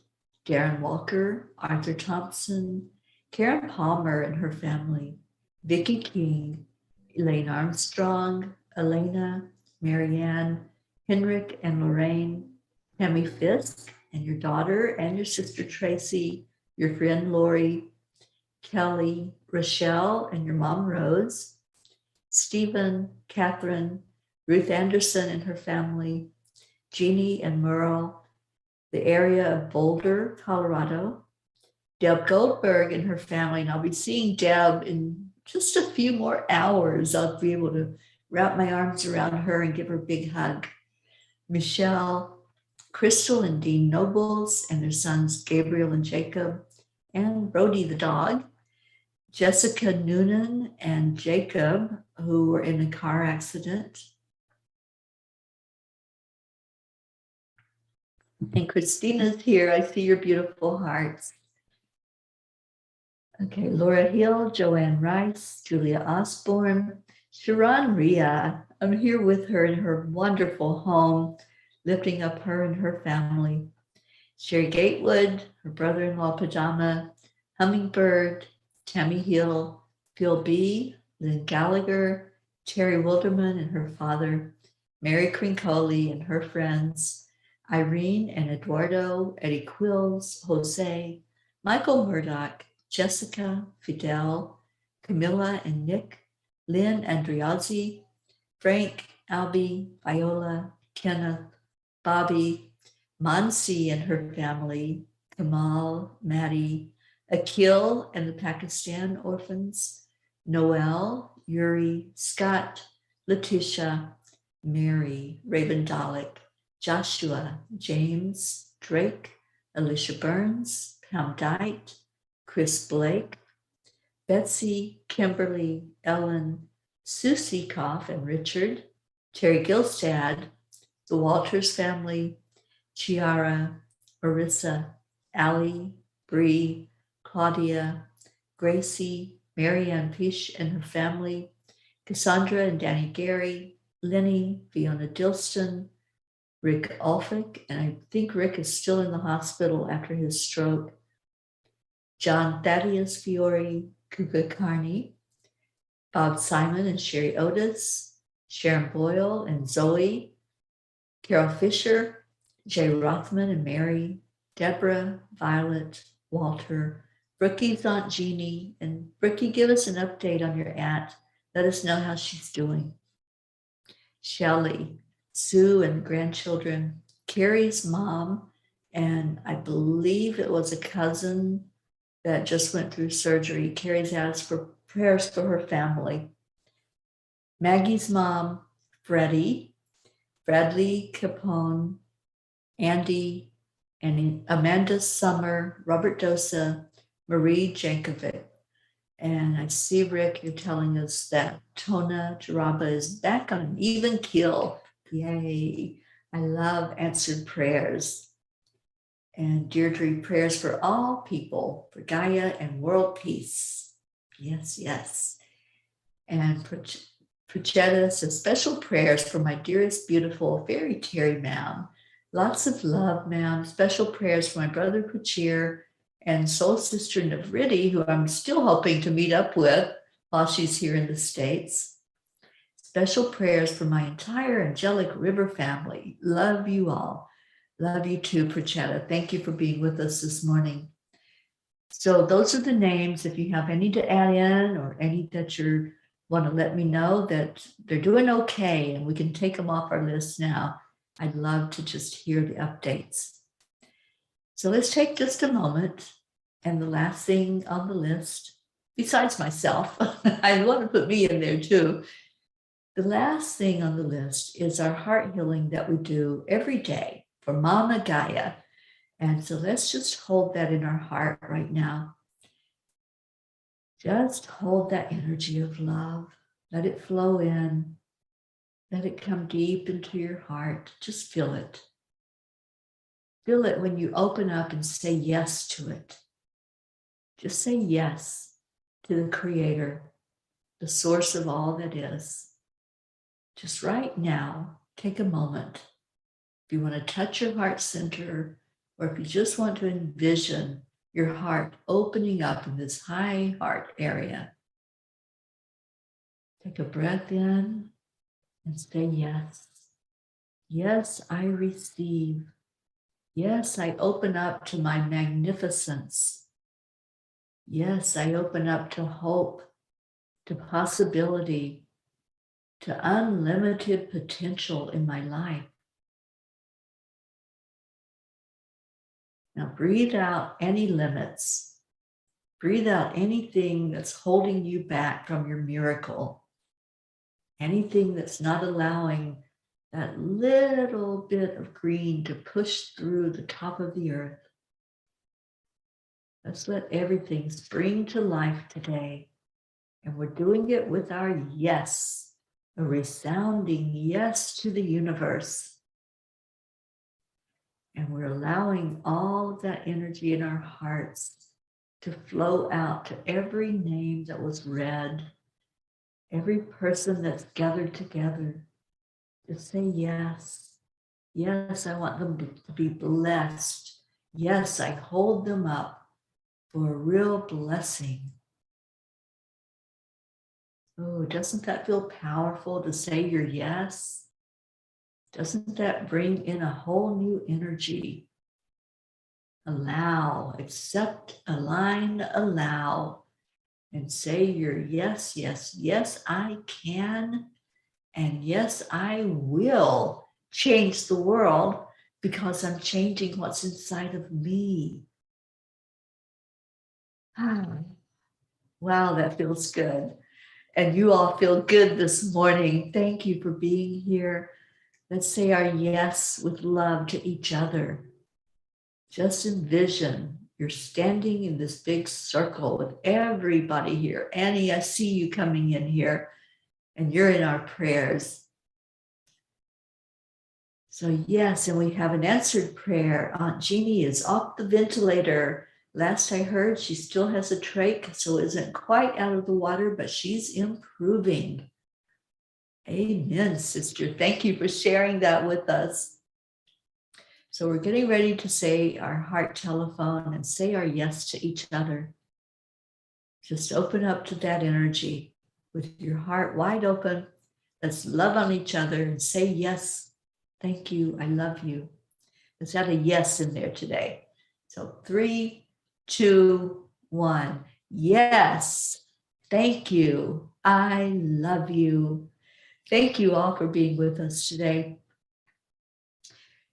Darren Walker, Arthur Thompson, Karen Palmer and her family, Vicki King, Elaine Armstrong, Elena, Marianne, Henrik and Lorraine, Tammy Fisk and your daughter and your sister Tracy, your friend Lori, Kelly, Rochelle and your mom Rose, Stephen, Catherine, Ruth Anderson and her family, Jeannie and Merle, the area of Boulder, Colorado, Deb Goldberg and her family, and I'll be seeing Deb in just a few more hours. I'll be able to wrap my arms around her and give her a big hug. Michelle, Crystal and Dean Nobles and their sons Gabriel and Jacob, and Brody the dog. Jessica Noonan and Jacob, who were in a car accident. And Christina's here. I see your beautiful hearts. Okay, Laura Hill, Joanne Rice, Julia Osborne, Sharon Ria. I'm here with her in her wonderful home, lifting up her and her family. Sherry Gatewood, her brother-in-law Pajama, Hummingbird, Tammy Hill, Phil B., Lynn Gallagher, Terry Wilderman and her father, Mary Crincoli and her friends, Irene and Eduardo, Eddie Quills, Jose, Michael Murdoch, Jessica, Fidel, Camilla and Nick, Lynn Andriazzi, Frank, Albie, Viola, Kenneth, Bobby, Mansi and her family, Kamal, Maddie, Akil and the Pakistan orphans, Noel, Yuri, Scott, Letitia, Mary, Raven Dalek, Joshua, James, Drake, Alicia Burns, Pam Dite, Chris Blake, Betsy, Kimberly, Ellen, Susie Koff and Richard, Terry Gilstad, the Walters family, Chiara, Marissa, Allie, Bree, Claudia, Gracie, Marianne Pish and her family, Cassandra and Danny Gary, Lenny, Fiona Dilston, Rick Ulfick, and I think Rick is still in the hospital after his stroke, John Thaddeus Fiore, Kuka Carney, Bob Simon and Sherry Otis, Sharon Boyle and Zoe, Carol Fisher, Jay Rothman and Mary, Deborah, Violet, Walter, Brookie's Aunt Jeannie, and Brookie, give us an update on your aunt. Let us know how she's doing. Shelley, Sue and grandchildren, Carrie's mom, and I believe it was a cousin that just went through surgery. Carrie's asked for prayers for her family. Maggie's mom, Freddie, Bradley Capone, Andy, and Amanda Summer, Robert Dosa, Marie Jankovic. And I see, Rick, you're telling us that Tona Jaraba is back on an even keel. Yay. I love answered prayers. And Deirdre, prayers for all people, for Gaia and world peace. Yes, yes. And Prochetta says, special prayers for my dearest, beautiful, very Teri ma'am. Lots of love, ma'am. Special prayers for my brother Kuchir and soul sister Navriti, who I'm still hoping to meet up with while she's here in the States. Special prayers for my entire Angelic River family. Love you all. Love you too, Prochetta. Thank you for being with us this morning. So those are the names. If you have any to add in or any that you want to let me know that they're doing okay and we can take them off our list now, I'd love to just hear the updates. So let's take just a moment. And the last thing on the list, besides myself, I want to put me in there too. The last thing on the list is our heart healing that we do every day for Mama Gaia. And so let's just hold that in our heart right now. Just hold that energy of love. Let it flow in. Let it come deep into your heart. Just feel it. Feel it when you open up and say yes to it. Just say yes to the Creator, the source of all that is. Just right now, take a moment. If you want to touch your heart center, or if you just want to envision your heart opening up in this high heart area, take a breath in and say yes. Yes, I receive. Yes, I open up to my magnificence. Yes, I open up to hope, to possibility, to unlimited potential in my life. Now breathe out any limits. Breathe out anything that's holding you back from your miracle. anything that's not allowing that little bit of green to push through the top of the earth. Let's let everything spring to life today. And we're doing it with our yes, a resounding yes to the universe. And we're allowing all of that energy in our hearts to flow out to every name that was read, every person that's gathered together. Just say yes. Yes, I want them to be blessed. Yes, I hold them up for a real blessing. Oh, doesn't that feel powerful to say your yes? Doesn't that bring in a whole new energy? Allow, accept, align, allow, and say your yes, yes, yes, I can. And yes, I will change the world because I'm changing what's inside of me. Wow, that feels good. And you all feel good this morning. Thank you for being here. Let's say our yes with love to each other. Just envision you're standing in this big circle with everybody here. Annie, I see you coming in here. And you're in our prayers. So yes, and we have an answered prayer. Aunt Jeannie is off the ventilator. Last I heard, she still has a trach, so isn't quite out of the water, but she's improving. Amen, sister. Thank you for sharing that with us. So we're getting ready to say our heart telephone and say our yes to each other. Just open up to that energy. With your heart wide open, let's love on each other and say yes. Thank you. I love you. Let's add a yes in there today. So 3, 2, 1. Yes. Thank you. I love you. Thank you all for being with us today.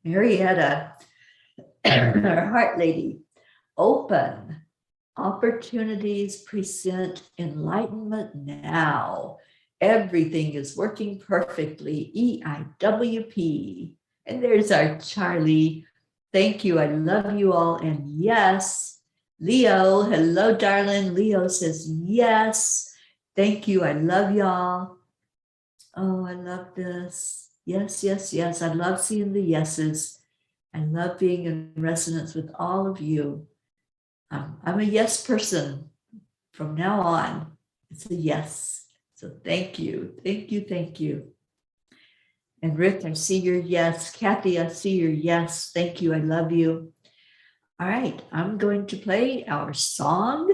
Marietta, our heart lady, open. Opportunities present enlightenment now. Everything is working perfectly. EIWP. And there's our Charlie. Thank you. I love you all. And yes, Leo. Hello, darling. Leo says yes. Thank you. I love y'all. Oh, I love this. Yes, yes, yes. I love seeing the yeses. I love being in resonance with all of you. I'm a yes person from now on. It's a yes. So thank you. Thank you. Thank you. And Rick, I see your yes. Kathy, I see your yes. Thank you. I love you. All right. I'm going to play our song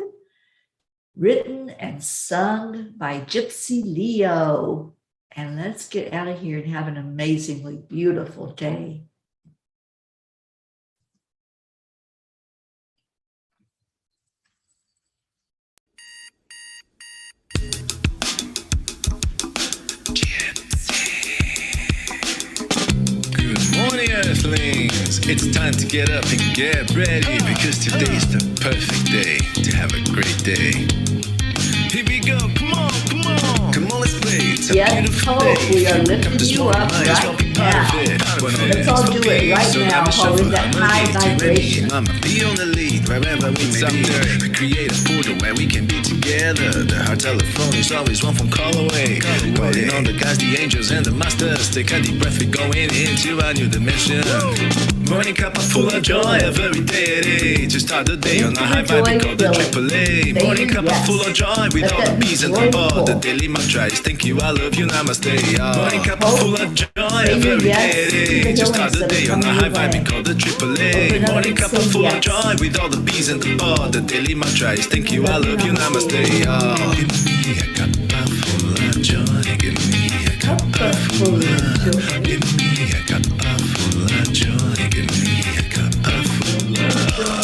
written and sung by Gypsy Leo. And let's get out of here and have an amazingly beautiful day. Morning, Earthlings! It's time to get up and get ready because today's the perfect day to have a great day. Here we go, come on, come on! Come on, let's play. It's a beautiful day. We are lifting you up right now. Let's all do it right now while we're in that high vibration. Be on the lead wherever we may be. We create a portal where we can be together. The heart telephone is always one phone call away. Waiting on the guys, the angels, and the masters. Take a deep breath, we're going into a new dimension. Morning Cuppa Fulla Joy, every day to start the day on a high vibe, we call the AAA. Morning Cuppa Fulla Joy, with all the bees and the ball. The daily mantra is thank you, I love you, namaste. Morning Cuppa Fulla Joy, every day to start the day on a high vibe, we call the AAA. Morning Cuppa Fulla Joy, with all the bees and the ball. The daily mantra is thank you, I love you, namaste. Give me a cuppa full of joy. Give me a cuppa full of joy. Give me a cuppa full of joy. Give me a cuppa full of joy.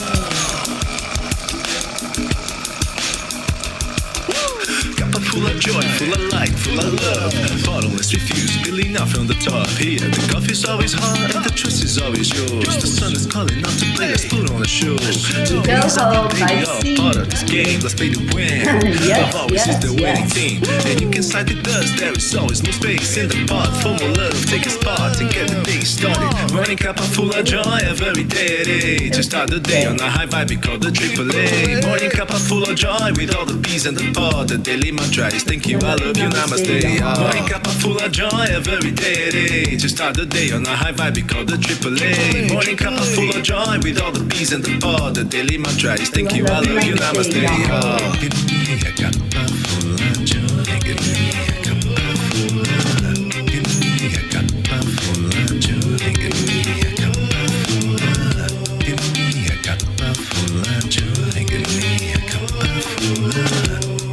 Cuppa full of joy, full of light, full of love. Bottomless refuse, spilling out from the top. Here, the coffee's always hot and the trust is always yours. The sun is calling out to play, let's put on a show. So Go home, I all see. part of this game, let's play to win. Yes, Love always is yes, the winning yes. team. And you can side with us, there is always no space in the pot. For more love, take a spot and get the day started. Morning Cuppa Fulla Joy, every day. To start the day on a high vibe, we call the AAA. Morning Cuppa Fulla Joy, with all the peas and the pod. The daily mantra is thank you, I love you, namaste. Morning Cuppa Fulla Joy, every day. To start the day on a high vibe, we call the AAA. Morning Cuppa Fulla Joy, with all the peas and the pod. The daily mantra is thank you, I love you, namaste. Give me a cuppa full of joy. Give me a cuppa full of. Give me a cuppa full of joy. Give me a cuppa full of. Give me a cuppa full of joy. Give me a cuppa full of.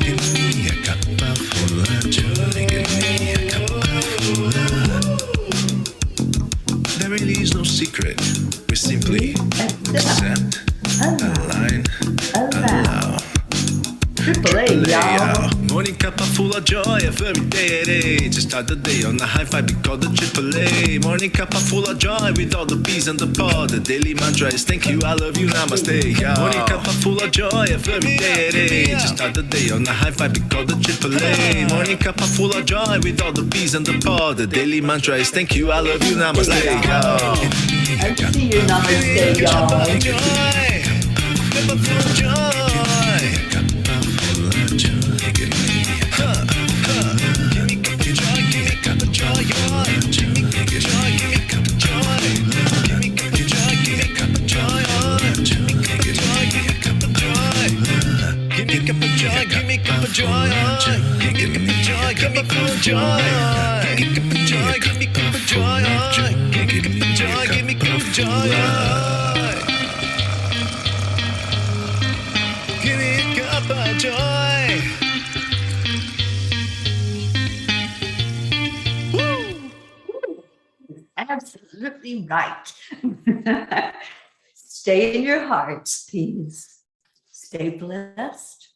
Give me a cuppa full of joy. Give me a cuppa full of. There really is no secret. We simply accept, align, allow. AAA, y'all. Morning Cuppa Fulla Joy, every day. To start the day on a high vibe, we call the AAA. Morning Cuppa Fulla Joy, with all the peas and the pod. The daily mantra is thank you, I love you, namaste. Morning Cuppa Fulla Joy, every day. To start the day on a high vibe, we call the AAA. Morning Cuppa Fulla Joy, with all the peas and the pod. The daily mantra is thank you, I love you, namaste. I see your namaste, y'all. Cuppa Fulla Joy. Give me Cuppa joy, give me Cuppa joy, give me Cuppa joy, give me Cuppa joy, give me Cuppa joy, give me Cuppa joy, give me Cuppa joy, give me Cuppa joy. Absolutely right. Stay in your hearts, please. Stay blessed.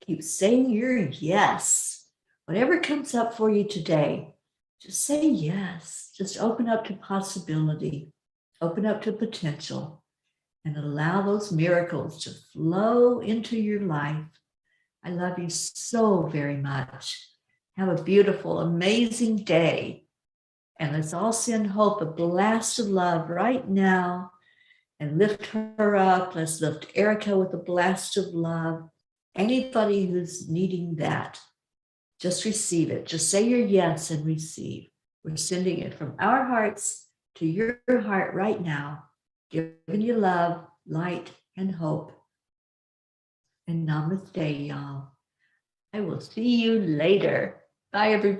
Keep saying your yes. Whatever comes up for you today, just say yes. Just open up to possibility, open up to potential, and allow those miracles to flow into your life. I love you so very much. Have a beautiful, amazing day. And let's all send Hope a blast of love right now and lift her up. Let's lift Erika with a blast of love. Anybody who's needing that, just receive it. Just say your yes and receive. We're sending it from our hearts to your heart right now, giving you love, light, and hope. And namaste, y'all. I will see you later. Bye, everybody.